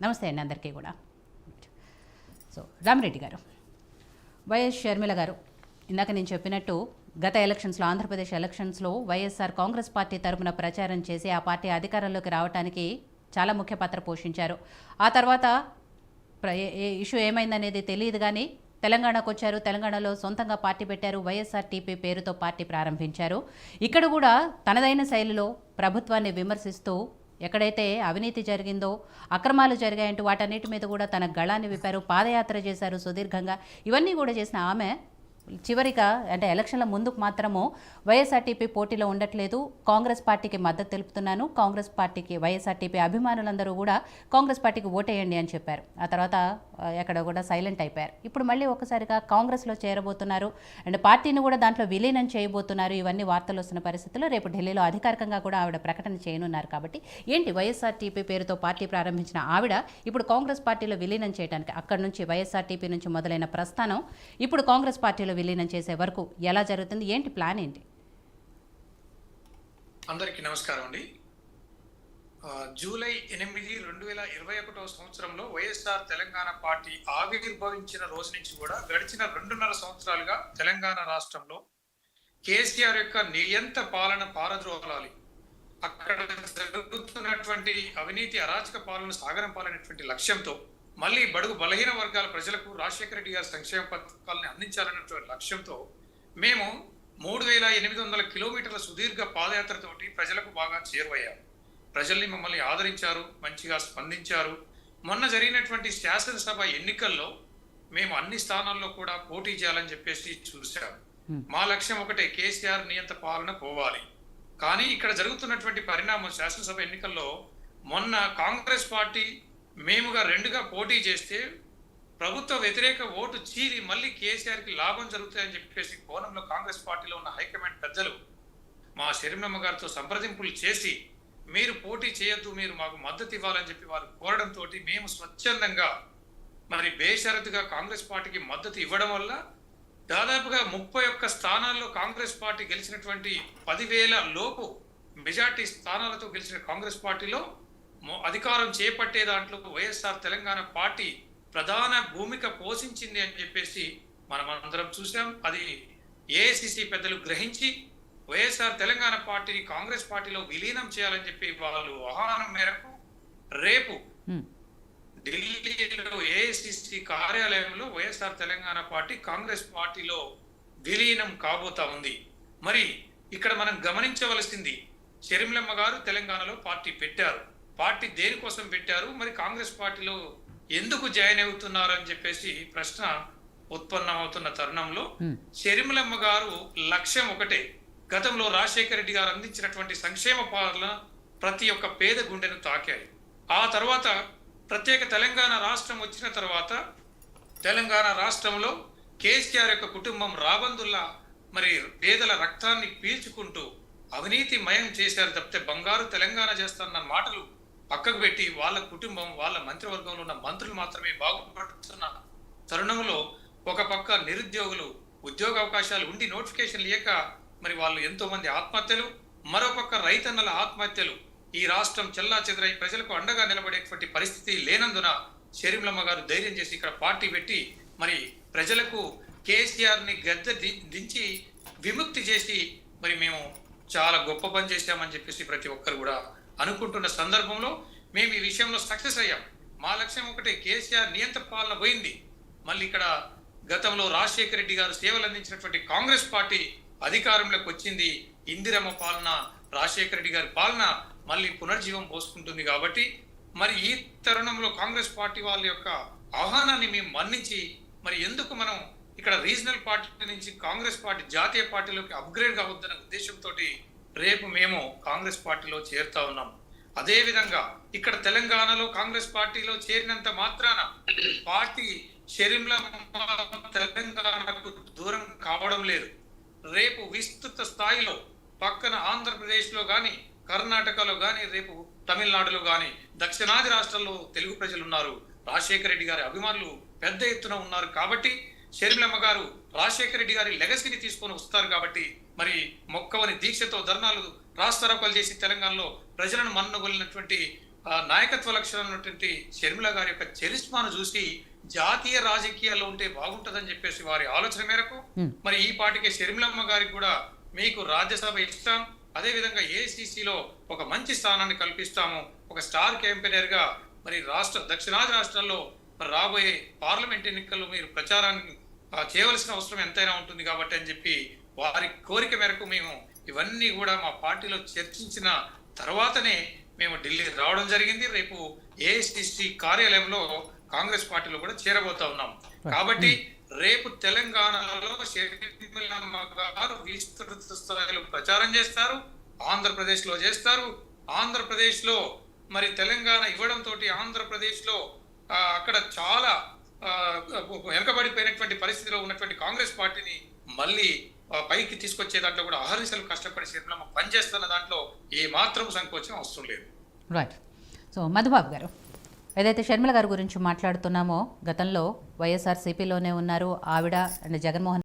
నమస్తే అండి అందరికీ కూడా. సో రామిరెడ్డి గారు, వైఎస్ షర్మిల గారు ఇందాక నేను చెప్పినట్టు గత ఎలక్షన్స్లో, ఆంధ్రప్రదేశ్ ఎలక్షన్స్లో వైఎస్ఆర్ కాంగ్రెస్ పార్టీ తరపున ప్రచారం చేసి ఆ పార్టీ అధికారంలోకి రావడానికి చాలా ముఖ్య పాత్ర పోషించారు. ఆ తర్వాత ఇష్యూ ఏమైందనేది తెలియదు కానీ తెలంగాణకు వచ్చారు. తెలంగాణలో సొంతంగా పార్టీ పెట్టారు. వైఎస్ఆర్టీపీ పేరుతో పార్టీ ప్రారంభించారు. ఇక్కడ కూడా తనదైన శైలిలో ప్రభుత్వాన్ని విమర్శిస్తూ ఎక్కడైతే అవినీతి జరిగిందో, అక్రమాలు జరిగాయంటూ వాటన్నిటి మీద కూడా తన గళాన్ని విప్పారు. పాదయాత్ర చేశారు సుదీర్ఘంగా. ఇవన్నీ కూడా చేసిన ఆమె చివరిగా అంటే ఎలక్షన్ల ముందుకు మాత్రము వైఎస్ఆర్టీపీ పోటీలో ఉండట్లేదు, కాంగ్రెస్ పార్టీకి మద్దతు తెలుపుతున్నాను, కాంగ్రెస్ పార్టీకి వైఎస్ఆర్టీపీ అభిమానులందరూ కూడా కాంగ్రెస్ పార్టీకి ఓటేయండి అని చెప్పారు. ఆ తర్వాత ఎక్కడ కూడా సైలెంట్ అయిపోయారు. ఇప్పుడు మళ్ళీ ఒకసారిగా కాంగ్రెస్లో చేరబోతున్నారు అండ్ పార్టీని కూడా దాంట్లో విలీనం చేయబోతున్నారు. ఇవన్నీ వార్తలు వస్తున్న పరిస్థితుల్లో రేపు ఢిల్లీలో అధికారికంగా కూడా ఆవిడ ప్రకటన చేయనున్నారు. కాబట్టి ఏంటి వైఎస్ఆర్టీపీ పేరుతో పార్టీ ప్రారంభించిన ఆవిడ ఇప్పుడు కాంగ్రెస్ పార్టీలో విలీనం చేయడానికి, అక్కడి నుంచి వైఎస్ఆర్టీపీ నుంచి మొదలైన ప్రస్థానం ఇప్పుడు కాంగ్రెస్ పార్టీలో విలీనం చేసే వరకు ఎలా జరుగుతుంది, ఏంటి ప్లాన్ ఏంటి? అందరికీ నమస్కారం అండి. జూలై 8, 2021 సంవత్సరంలో వైఎస్ఆర్ తెలంగాణ పార్టీ ఆవిర్భవించిన రోజు నుంచి కూడా గడిచిన 2.5 సంవత్సరాలుగా తెలంగాణ రాష్ట్రంలో కేసీఆర్ యొక్క నియంత పాలన పారద్రోలాలి, అక్కడ జరుగుతున్నటువంటి అవినీతి అరాచక పాలన సాగనంపాలనేటువంటి లక్ష్యంతో మళ్ళీ బడుగు బలహీన వర్గాల ప్రజలకు రాజశేఖర రెడ్డి గారి సంక్షేమ పథకాలను అందించాలన్నటువంటి లక్ష్యంతో మేము 3800 కిలోమీటర్ల సుదీర్ఘ పాదయాత్రతోటి ప్రజలకు బాగా చేరువయ్యాము. ప్రజల్ని మమ్మల్ని ఆదరించారు, మంచిగా స్పందించారు. మొన్న జరిగినటువంటి శాసనసభ ఎన్నికల్లో మేము అన్ని స్థానాల్లో కూడా పోటీ చేయాలని చెప్పేసి చూశాము. మా లక్ష్యం ఒకటే, కేసీఆర్ నియంత పాలన పోవాలి. కానీ ఇక్కడ జరుగుతున్నటువంటి పరిణామం, శాసనసభ ఎన్నికల్లో మొన్న కాంగ్రెస్ పార్టీ మేముగా 2గా పోటీ చేస్తే ప్రభుత్వ వ్యతిరేక ఓటు చీరి మళ్ళీ కేసీఆర్కి లాభం జరుగుతాయని చెప్పేసి కోణంలో కాంగ్రెస్ పార్టీలో ఉన్న హైకమాండ్ పెద్దలు మా షర్మిలమ్మ గారితో సంప్రదింపులు చేసి మీరు పోటీ చేయొద్దు, మీరు మాకు మద్దతు ఇవ్వాలని చెప్పి వారు కోరడంతో మేము స్వచ్ఛందంగా మరి బేషరతుగా కాంగ్రెస్ పార్టీకి మద్దతు ఇవ్వడం వల్ల దాదాపుగా 31 స్థానాల్లో కాంగ్రెస్ పార్టీ గెలిచినటువంటి 10,000 లోపు మెజార్టీ స్థానాలతో గెలిచిన కాంగ్రెస్ పార్టీలో అధికారం చేపట్టే దాంట్లో వైఎస్ఆర్ తెలంగాణ పార్టీ ప్రధాన భూమిక పోషించింది అని చెప్పేసి మనం అందరం చూసాం. అది ఏఐసిసి పెద్దలు గ్రహించి వైఎస్ఆర్ తెలంగాణ పార్టీని కాంగ్రెస్ పార్టీలో విలీనం చేయాలని చెప్పి వాళ్ళు ఆహ్వానం మేరకు రేపు ఢిల్లీలో ఏఐసిసి కార్యాలయంలో వైఎస్ఆర్ తెలంగాణ పార్టీ కాంగ్రెస్ పార్టీలో విలీనం కాబోతా ఉంది. మరి ఇక్కడ మనం గమనించవలసింది, షర్మిలమ్మ గారు తెలంగాణలో పార్టీ పెట్టారు. పార్టీ దేనికోసం పెట్టారు, మరి కాంగ్రెస్ పార్టీలో ఎందుకు జాయిన్ అవుతున్నారు అని చెప్పేసి ప్రశ్న ఉత్పన్నమవుతున్న తరుణంలో షర్మిలమ్మ గారు లక్ష్యం ఒకటే, గతంలో రాజశేఖర రెడ్డి గారు అందించినటువంటి సంక్షేమ పాలన ప్రతి ఒక్క పేద గుండెను తాకాయి. ఆ తర్వాత ప్రత్యేక తెలంగాణ రాష్ట్రం వచ్చిన తర్వాత తెలంగాణ రాష్ట్రంలో కేసీఆర్ యొక్క కుటుంబం రాబందుల్లా మరి పేదల రక్తాన్ని పీల్చుకుంటూ అవినీతి మయం చేశారు తప్పితే బంగారు తెలంగాణ చేస్తారన్న మాటలు పక్కకు పెట్టి వాళ్ళ కుటుంబం, వాళ్ళ మంత్రివర్గంలో ఉన్న మంత్రులు మాత్రమే బాగుపడుతున్న తరుణంలో ఒక పక్క నిరుద్యోగులు ఉద్యోగ అవకాశాలు ఉండి నోటిఫికేషన్ లేక మరి వాళ్ళు ఎంతో మంది ఆత్మహత్యలు, మరోపక్క రైతన్నల ఆత్మహత్యలు, ఈ రాష్ట్రం చెల్లా చెదరై ప్రజలకు అండగా నిలబడేటువంటి పరిస్థితి లేనందున షర్మిలమ్మ గారు ధైర్యం చేసి ఇక్కడ పార్టీ పెట్టి మరి ప్రజలకు కేసీఆర్ని గద్దె దించి విముక్తి చేసి మరి మేము చాలా గొప్ప పని చేశామని చెప్పేసి ప్రతి ఒక్కరు కూడా అనుకుంటున్న సందర్భంలో మేము ఈ విషయంలో సక్సెస్ అయ్యాం. మా లక్ష్యం ఒకటే, కేసీఆర్ నియంత పాలన పోయింది. మళ్ళీ ఇక్కడ గతంలో రాజశేఖర రెడ్డి గారు సేవలు అందించినటువంటి కాంగ్రెస్ పార్టీ అధికారంలోకి వచ్చింది. ఇందిరమ్మ పాలన, రాజశేఖర రెడ్డి గారి పాలన మళ్ళీ పునర్జీవం పోసుకుంటుంది. కాబట్టి మరి ఈ తరుణంలో కాంగ్రెస్ పార్టీ వాళ్ళ యొక్క ఆహ్వానాన్ని మేము మన్నించి మరి ఎందుకు మనం ఇక్కడ రీజనల్ పార్టీ నుంచి కాంగ్రెస్ పార్టీ జాతీయ పార్టీలోకి అప్గ్రేడ్ కావద్దనే ఉద్దేశంతో రేపు మేము కాంగ్రెస్ పార్టీలో చేరుతా ఉన్నాం. అదే విధంగా ఇక్కడ తెలంగాణలో కాంగ్రెస్ పార్టీలో చేరినంత మాత్రాన పార్టీ షర్మిలమ్మ తెలంగాణకు దూరం కావడం లేదు. రేపు విస్తృత స్థాయిలో పక్కన ఆంధ్రప్రదేశ్లో కానీ, కర్ణాటకలో కానీ, రేపు తమిళనాడులో కానీ, దక్షిణాది రాష్ట్రాల్లో తెలుగు ప్రజలు ఉన్నారు, రాజశేఖర రెడ్డి గారి అభిమానులు పెద్ద ఎత్తున ఉన్నారు. కాబట్టి షర్మిలమ్మ గారు రాజశేఖర రెడ్డి గారి లెగసీని తీసుకొని వస్తారు. కాబట్టి మరి మొక్కవని దీక్షతో ధర్నాలు రాస్తారోకలు చేసి తెలంగాణలో ప్రజలను మన్నగొలినటువంటి నాయకత్వ లక్షణాలు ఉన్నటువంటి షర్మిల గారి యొక్క చరిష్మాను చూసి జాతీయ రాజకీయాల్లో ఉంటే బాగుంటుందని చెప్పేసి వారి ఆలోచన మేరకు మరి ఈ పాటికే షర్మిలమ్మ గారికి కూడా మీకు రాజ్యసభ ఇస్తాం, అదే విధంగా ఏఐసిసిలో ఒక మంచి స్థానాన్ని కల్పిస్తాము, ఒక స్టార్ క్యాంపెయినర్ గా మరి దక్షిణాది రాష్ట్రాల్లో రాబోయే పార్లమెంట్ ఎన్నికల్లో మీరు ప్రచారాన్ని చేయవలసిన అవసరం ఎంతైనా ఉంటుంది కాబట్టి అని చెప్పి వారి కోరిక మేరకు మేము ఇవన్నీ కూడా మా పార్టీలో చర్చించిన తర్వాతనే మేము ఢిల్లీ రావడం జరిగింది. రేపు ఏఐసిసి కార్యాలయంలో కాంగ్రెస్ పార్టీలో కూడా చేరబోతా ఉన్నాం. కాబట్టి రేపు తెలంగాణలో షర్మిలమ్మ గారు విస్తృత స్థాయిలో ప్రచారం చేస్తారు, ఆంధ్రప్రదేశ్ లో చేస్తారు. ఆంధ్రప్రదేశ్ లో మరి తెలంగాణ ఇవ్వడంతో ఆంధ్రప్రదేశ్ లో అక్కడ చాలా వెనకబడిపోయినటువంటి పరిస్థితిలో ఉన్నటువంటి కాంగ్రెస్ పార్టీని మళ్ళీ పైకి తీసుకొచ్చే దాంట్లో కూడా అహర్నిశలు కష్టపడి షర్మిలమ్మ పనిచేస్తున్న దాంట్లో ఏ మాత్రం సంకోచం అవసరం లేదు. రైట్. సో మధుబాబు గారు, ఏదైతే షర్మిల గారి గురించి మాట్లాడుతున్నామో, గతంలో వైఎస్ఆర్సీపీలోనే ఉన్నారు ఆవిడ అండ్ జగన్మోహన్